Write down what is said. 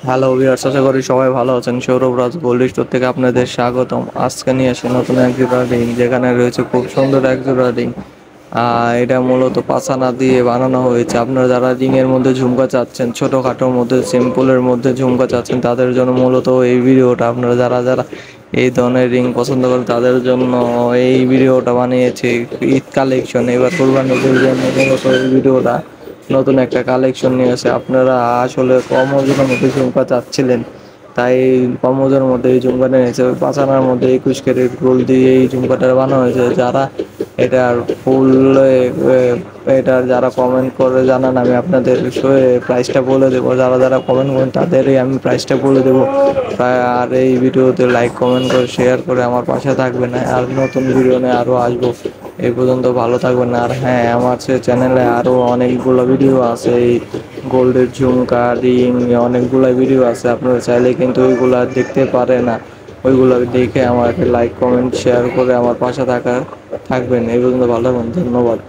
Hello viewers, আশা করি সবাই ভালো আছেন। সৌরভ রাজ গোল্ড স্টোর থেকে আপনাদের স্বাগতম। আজকে নিয়ে আসি নতুন এক জোড়া রিং, যেখানে রয়েছে খুব সুন্দর এক জোড়া রিং। এটা মূলত পাসানা দিয়ে বানানো হয়েছে। আপনারা যারা রিং এর মধ্যে ঝুমকা চাচ্ছেন, ছোটখাটোর মধ্যে সিম্পলের মধ্যে ঝুমকা চাচ্ছেন, তাদের জন্য মূলত এই ভিডিওটা। আপনারা যারা যারা এই ধরনের রিং পছন্দ করেন, তাদের জন্য এই ভিডিওটা বানিয়েছি। ঈদ কালেকশন, এবার কোরবানির জন্য মূলত এই ভিডিওটা। নতুন একটা কালেকশন নিয়ে এসে আপনারা আসলে কম ওজনের মধ্যে ঝুমকা চাচ্ছিলেন, তাই কম ওজনের মধ্যে এই ঝুমকাটা নিয়েছে। পাঁচানার মধ্যে 21 ক্যারেট গোল্ড দিয়ে এই ঝুমকাটা বানানো হয়েছে। যারা এটার ফুল এটার যারা কমেন্ট করে জানান, আমি আপনাদের প্রাইসটা বলে দেবো। যারা যারা কমেন্ট করেন তাদেরই আমি প্রাইসটা বলে দেবো। আর এই ভিডিওতে লাইক কমেন্ট করে শেয়ার করে আমার পাশে থাকবেন। আর নতুন ভিডিও নিয়ে আরও আসবো। এই পর্যন্ত ভালো থাকবেন। আর হ্যাঁ, আমার সে চ্যানেলে আরও অনেকগুলো ভিডিও আছে। এই গোল্ডের ঝুমকা, রিং, অনেকগুলো ভিডিও আছে। আপনারা চাইলে কিন্তু ওইগুলা দেখতে পারে না। ওইগুলো দেখে আমাকে লাইক কমেন্ট শেয়ার করে আমার পাশে থাকবেন। এই পর্যন্ত ভালো থাকবেন। ধন্যবাদ।